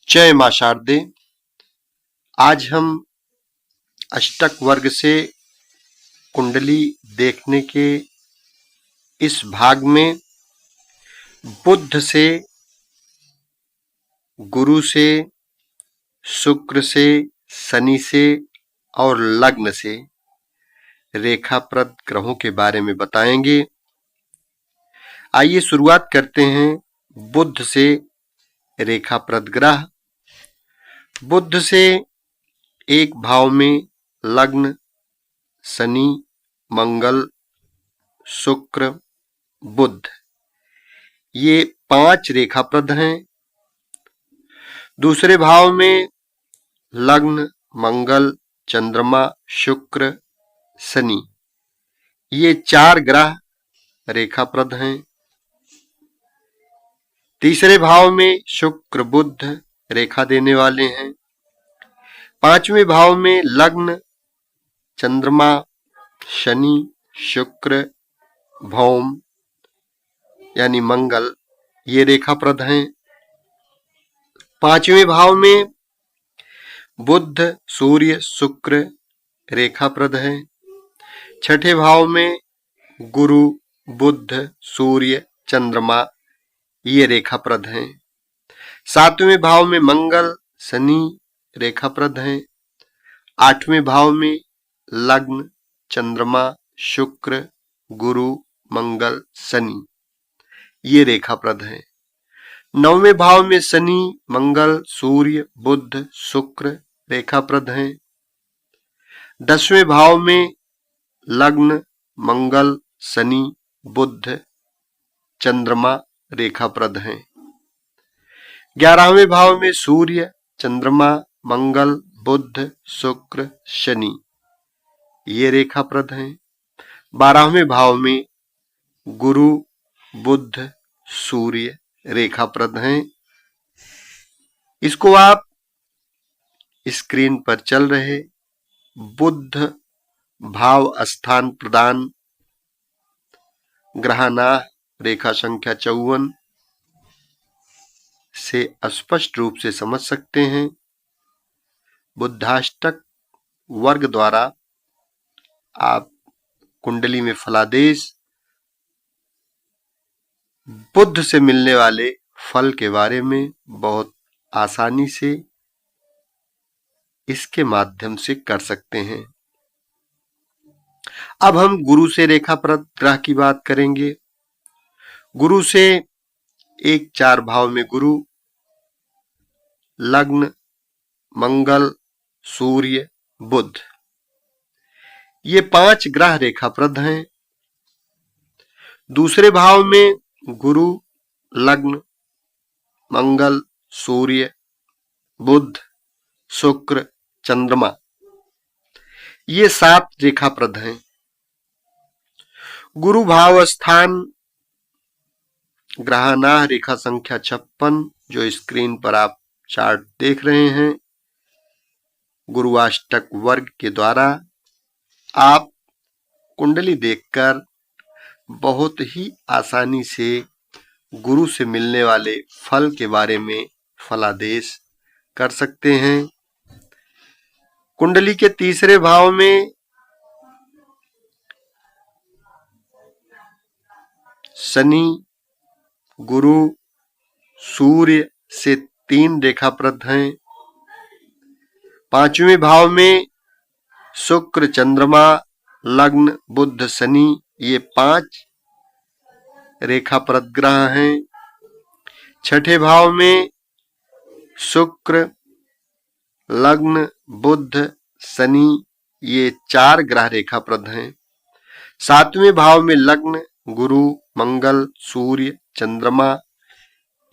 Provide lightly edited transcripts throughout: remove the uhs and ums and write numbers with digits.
जय मां शारदे। आज हम अष्टक वर्ग से कुंडली देखने के इस भाग में बुध से, गुरु से, शुक्र से, शनि से और लग्न से रेखाप्रद ग्रहों के बारे में बताएंगे। आइए शुरुआत करते हैं बुध से रेखाप्रद ग्रह। बुध से एक भाव में लग्न, शनि, मंगल, शुक्र, बुध, ये 5 रेखाप्रद हैं। दूसरे भाव में लग्न, मंगल, चंद्रमा, शुक्र, शनि, ये 4 ग्रह रेखाप्रद हैं। तीसरे भाव में शुक्र, बुध रेखा देने वाले हैं। 5वें भाव में लग्न, चंद्रमा, शनि, शुक्र, भौम यानी मंगल, ये रेखाप्रद हैं। 5वें भाव में बुध, सूर्य, शुक्र रेखाप्रद हैं। 6ठे भाव में गुरु, बुध, सूर्य, चंद्रमा, ये रेखाप्रद हैं। 7वें भाव में मंगल, शनि रेखाप्रद हैं। 8वें भाव में लग्न, चंद्रमा, शुक्र, गुरु, मंगल, शनि, ये रेखाप्रद हैं। 9वें भाव में शनि, मंगल, सूर्य, बुध, शुक्र रेखाप्रद हैं। 10वें भाव में लग्न, मंगल, शनि, बुध, चंद्रमा रेखाप्रद हैं। 11वें भाव में सूर्य, चंद्रमा, मंगल, बुध, शुक्र, शनि, ये रेखाप्रद हैं। 12वें भाव में गुरु, बुध, सूर्य रेखाप्रद हैं। इसको आप स्क्रीन पर चल रहे बुध भाव स्थान प्रदान ग्रहनाह रेखा संख्या 54 से स्पष्ट रूप से समझ सकते हैं। बुद्धाष्टक वर्ग द्वारा आप कुंडली में फलादेश बुध से मिलने वाले फल के बारे में बहुत आसानी से इसके माध्यम से कर सकते हैं। अब हम गुरु से रेखाप्रद ग्रह की बात करेंगे। गुरु से 1-4 भाव में गुरु, लग्न, मंगल, सूर्य, बुध, ये 5 ग्रह रेखाप्रद हैं। दूसरे भाव में गुरु, लग्न, मंगल, सूर्य, बुध, शुक्र, चंद्रमा, ये 7 रेखाप्रद हैं। गुरु भाव स्थान ग्रहनाह रेखा संख्या 56 जो स्क्रीन पर आप चार्ट देख रहे हैं, गुरुवाष्टक वर्ग के द्वारा आप कुंडली देखकर बहुत ही आसानी से गुरु से मिलने वाले फल के बारे में फलादेश कर सकते हैं। कुंडली के तीसरे भाव में शनि, गुरु, सूर्य से 3 रेखाप्रद हैं। 5वें भाव में शुक्र, चंद्रमा, लग्न, बुध, शनि, ये 5 रेखाप्रद ग्रह हैं। 6ठे भाव में शुक्र, लग्न, बुध, शनि, ये 4 ग्रह रेखाप्रद हैं। 7वें भाव में लग्न, गुरु, मंगल, सूर्य, चंद्रमा,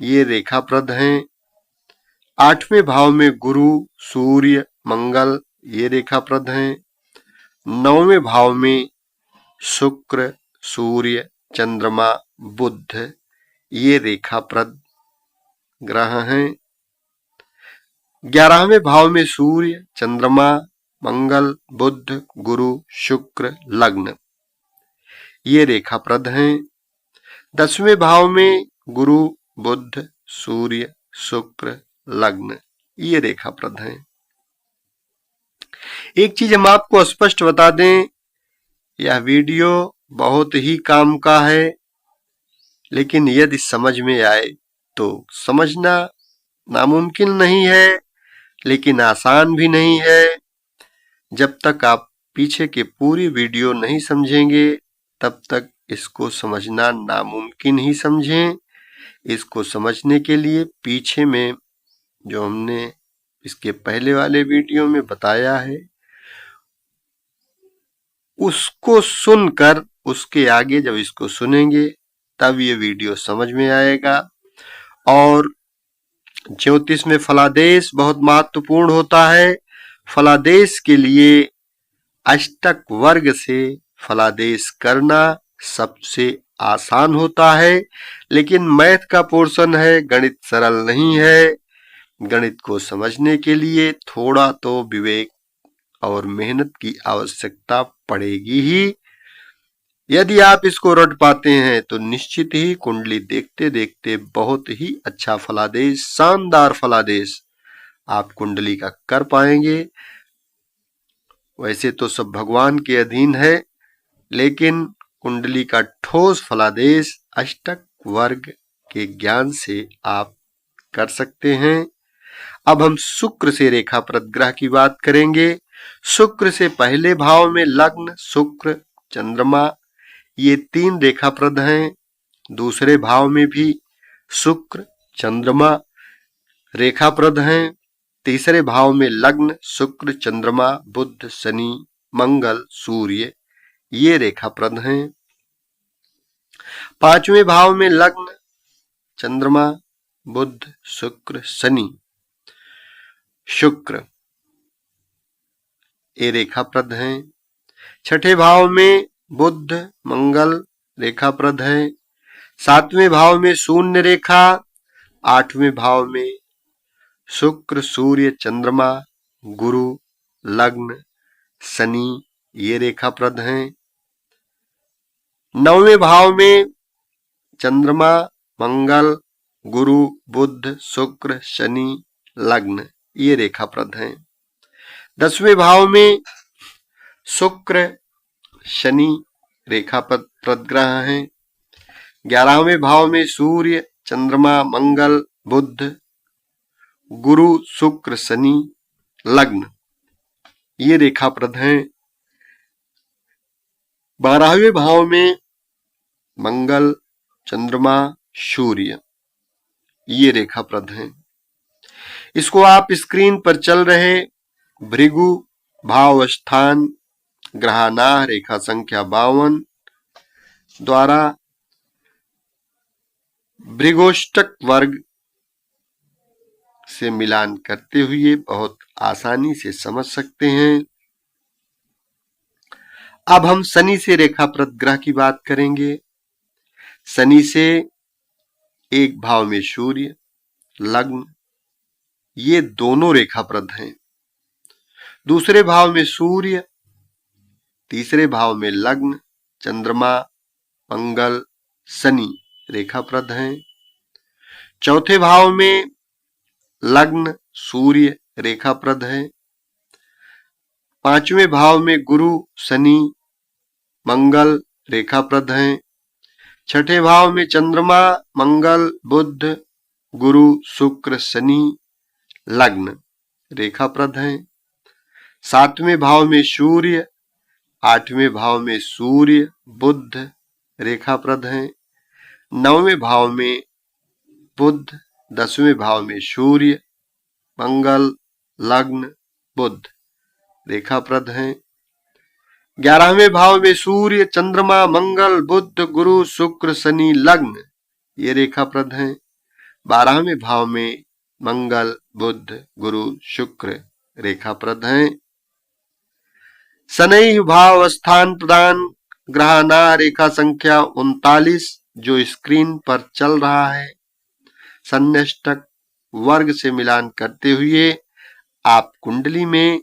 ये रेखाप्रद हैं। 8वें भाव में गुरु, सूर्य, मंगल, ये रेखाप्रद हैं। 9वें भाव में शुक्र, सूर्य, चंद्रमा, बुध, ये रेखाप्रद ग्रह हैं। 11वें भाव में सूर्य, चंद्रमा, मंगल, बुध, गुरु, शुक्र, लग्न, ये रेखाप्रद हैं। 10वें भाव में गुरु, बुध, सूर्य, शुक्र, लग्न, ये रेखाप्रद हैं। एक चीज हम आपको स्पष्ट बता दें, यह वीडियो बहुत ही काम का है, लेकिन यदि समझ में आए तो समझना नामुमकिन नहीं है, लेकिन आसान भी नहीं है। जब तक आप पीछे की पूरी वीडियो नहीं समझेंगे, तब तक इसको समझना नामुमकिन ही समझें। इसको समझने के लिए पीछे में जो हमने इसके पहले वाले वीडियो में बताया है, उसको सुनकर उसके आगे जब इसको सुनेंगे तब ये वीडियो समझ में आएगा। और ज्योतिष में फलादेश बहुत महत्वपूर्ण होता है। फलादेश के लिए अष्टक वर्ग से फलादेश करना सबसे आसान होता है, लेकिन मैथ का पोर्शन है, गणित सरल नहीं है। गणित को समझने के लिए थोड़ा तो विवेक और मेहनत की आवश्यकता पड़ेगी ही। यदि आप इसको रट पाते हैं तो निश्चित ही कुंडली देखते देखते बहुत ही अच्छा फलादेश, शानदार फलादेश आप कुंडली का कर पाएंगे। वैसे तो सब भगवान के अधीन है, लेकिन कुंडली का ठोस फलादेश अष्टक वर्ग के ज्ञान से आप कर सकते हैं। अब हम शुक्र से रेखाप्रद ग्रह की बात करेंगे। शुक्र से पहले भाव में लग्न, शुक्र, चंद्रमा, ये 3 रेखाप्रद हैं। दूसरे भाव में भी शुक्र, चंद्रमा रेखाप्रद हैं। तीसरे भाव में लग्न, शुक्र, चंद्रमा, बुध, शनि, मंगल, सूर्य, ये रेखाप्रद हैं। 5वें भाव में लग्न, चंद्रमा, बुध, शुक्र, शनि, शुक्र, ये रेखाप्रद हैं। 6ठे भाव में बुध, मंगल रेखाप्रद है। 7वें भाव में शून्य रेखा, 8वें भाव में शुक्र, सूर्य, चंद्रमा, गुरु, लग्न, शनि, ये रेखाप्रद हैं। 9वें भाव में चंद्रमा, मंगल, गुरु, बुध, शुक्र, शनि, लग्न, ये रेखाप्रद हैं। 10वें भाव में शुक्र, शनि रेखाप्रद ग्रह हैं। 11वें भाव में सूर्य, चंद्रमा, मंगल, बुध, गुरु, शुक्र, शनि, लग्न, ये रेखाप्रद हैं। 12वें भाव में मंगल, चंद्रमा, सूर्य, ये रेखाप्रद हैं। इसको आप स्क्रीन पर चल रहे भृगु भाव स्थान ग्रहानाह रेखा संख्या 52 द्वारा भृगोष्टक वर्ग से मिलान करते हुए बहुत आसानी से समझ सकते हैं। अब हम शनि से रेखाप्रद ग्रह की बात करेंगे। शनि से एक भाव में सूर्य, लग्न, ये दोनों रेखाप्रद हैं। दूसरे भाव में सूर्य, तीसरे भाव में लग्न, चंद्रमा, मंगल, शनि रेखाप्रद हैं। चौथे भाव में लग्न, सूर्य रेखाप्रद है। 5वें भाव में गुरु, शनि, मंगल रेखाप्रद हैं। 6ठे भाव में चंद्रमा, मंगल, बुध, गुरु, शुक्र, शनि, लग्न रेखाप्रद हैं। 7वें भाव में सूर्य, 8वें भाव में सूर्य, बुध रेखाप्रद हैं। 9वें भाव में बुध, 10वें भाव में सूर्य, मंगल, लग्न, बुध रेखाप्रद हैं। 11वें भाव में सूर्य, चंद्रमा, मंगल, बुध, गुरु, शुक्र, शनि, लग्न, ये रेखाप्रद हैं। 12वें भाव में मंगल, बुध, गुरु, शुक्र रेखाप्रद हैं। शनि भाव स्थान प्रदान ग्रहानाह रेखा संख्या 39 जो स्क्रीन पर चल रहा है, संन्याष्टक वर्ग से मिलान करते हुए आप कुंडली में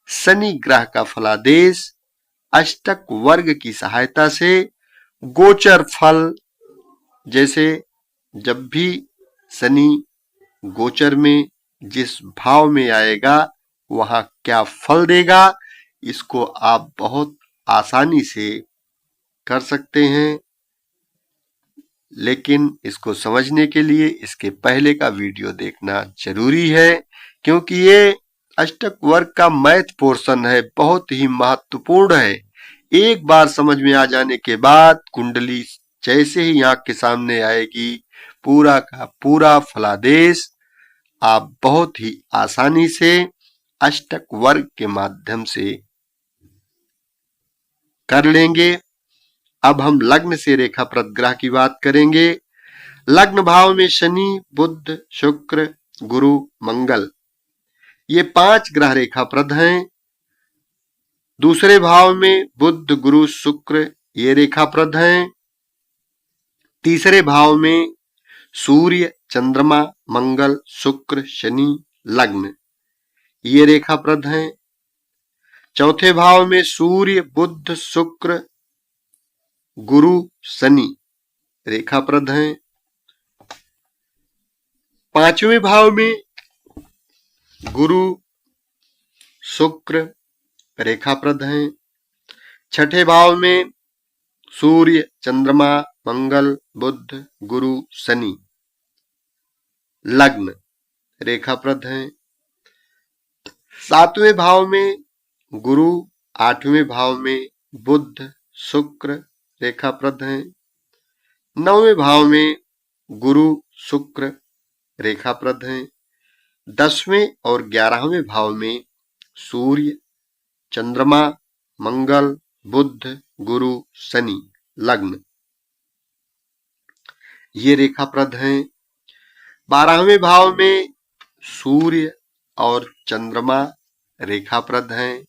शनि ग्रह का फलादेश अष्टक वर्ग की सहायता से गोचर फल, जैसे जब भी शनि गोचर में जिस भाव में आएगा वहां क्या फल देगा, इसको आप बहुत आसानी से कर सकते हैं। लेकिन इसको समझने के लिए इसके पहले का वीडियो देखना जरूरी है, क्योंकि ये अष्टक वर्ग का मैथ पोर्शन है, बहुत ही महत्वपूर्ण है। एक बार समझ में आ जाने के बाद कुंडली जैसे ही आंख के सामने आएगी, पूरा का पूरा फलादेश आप बहुत ही आसानी से अष्टक वर्ग के माध्यम से कर लेंगे। अब हम लग्न से रेखाप्रद ग्रह की बात करेंगे। लग्न भाव में शनि, बुध, शुक्र, गुरु, मंगल, ये 5 ग्रह रेखाप्रद हैं। दूसरे भाव में बुध, गुरु, शुक्र ये रेखाप्रद हैं। तीसरे भाव में सूर्य, चंद्रमा, मंगल, शुक्र, शनि, लग्न ये रेखाप्रद हैं। चौथे भाव में सूर्य, बुध, शुक्र, गुरु, शनि रेखाप्रद हैं। पांचवें भाव में गुरु, शुक्र रेखाप्रद हैं। छठे भाव में सूर्य, चंद्रमा, मंगल, बुध, गुरु, शनि, लग्न रेखाप्रद हैं। सातवें भाव में गुरु, आठवें भाव में बुध, शुक्र रेखाप्रद हैं। नौवें भाव में गुरु, शुक्र रेखाप्रद हैं। 10वें और 11वें भाव में सूर्य, चंद्रमा, मंगल, बुध, गुरु, शनि, लग्न ये रेखाप्रद हैं। 12वें भाव में सूर्य और चंद्रमा रेखाप्रद हैं।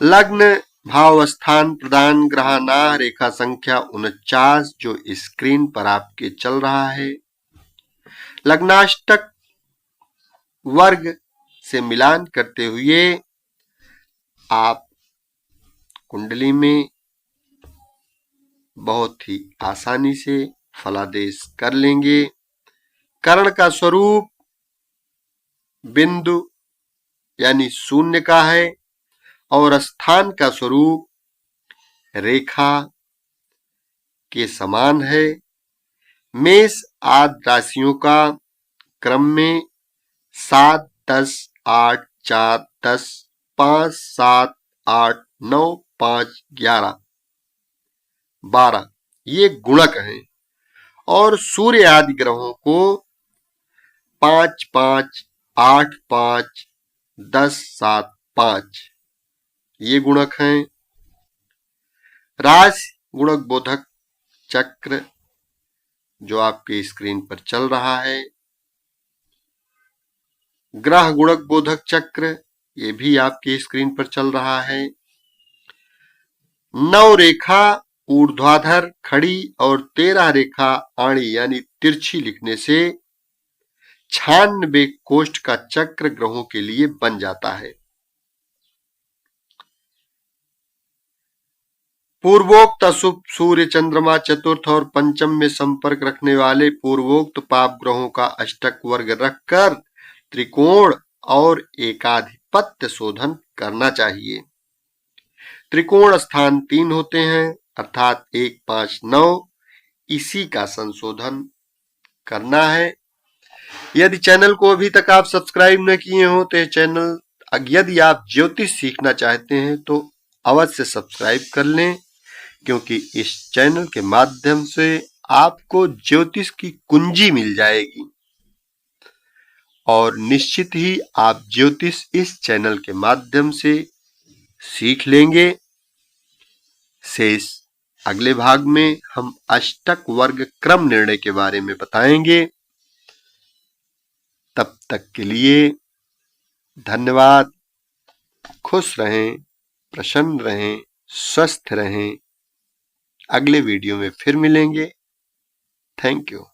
लग्न भाव स्थान प्रदान ग्रहना रेखा संख्या 49 जो स्क्रीन पर आपके चल रहा है। लग्नाष्टक वर्ग से मिलान करते हुए आप कुंडली में बहुत ही आसानी से फलादेश कर लेंगे। कर्ण का स्वरूप बिंदु यानी शून्य का है और स्थान का स्वरूप रेखा के समान है। मेष आदि राशियों का क्रम में 7, 10, 8, 4, 10, 5, 7, 8, 9, 5, 11, 12 ये गुणक हैं और सूर्य आदि ग्रहों को 5, 5, 8, 5, 10, 7, 5 ये गुणक हैं। राशि गुणक बोधक चक्र जो आपके स्क्रीन पर चल रहा है, ग्रह गुणक बोधक चक्र ये भी आपके स्क्रीन पर चल रहा है। 9 रेखा ऊर्ध्वाधर खड़ी और 13 रेखा आड़ी यानी तिरछी लिखने से 96 कोष्ठ का चक्र ग्रहों के लिए बन जाता है। पूर्वोक्त अशुभ सूर्य, चंद्रमा चतुर्थ और पंचम में संपर्क रखने वाले पूर्वोक्त पाप ग्रहों का अष्टक वर्ग रखकर त्रिकोण और एकाधिपत्य शोधन करना चाहिए। त्रिकोण स्थान 3 होते हैं अर्थात 1, 5, 9 इसी का संशोधन करना है। यदि चैनल को अभी तक आप सब्सक्राइब न किए हो तो चैनल, यदि आप ज्योतिष सीखना चाहते हैं तो अवश्य सब्सक्राइब कर लें, क्योंकि इस चैनल के माध्यम से आपको ज्योतिष की कुंजी मिल जाएगी और निश्चित ही आप ज्योतिष इस चैनल के माध्यम से सीख लेंगे। शेष अगले भाग में हम अष्टक वर्ग क्रम निर्णय के बारे में बताएंगे। तब तक के लिए धन्यवाद। खुश रहें, प्रसन्न रहें, स्वस्थ रहें। अगले वीडियो में फिर मिलेंगे। Thank you.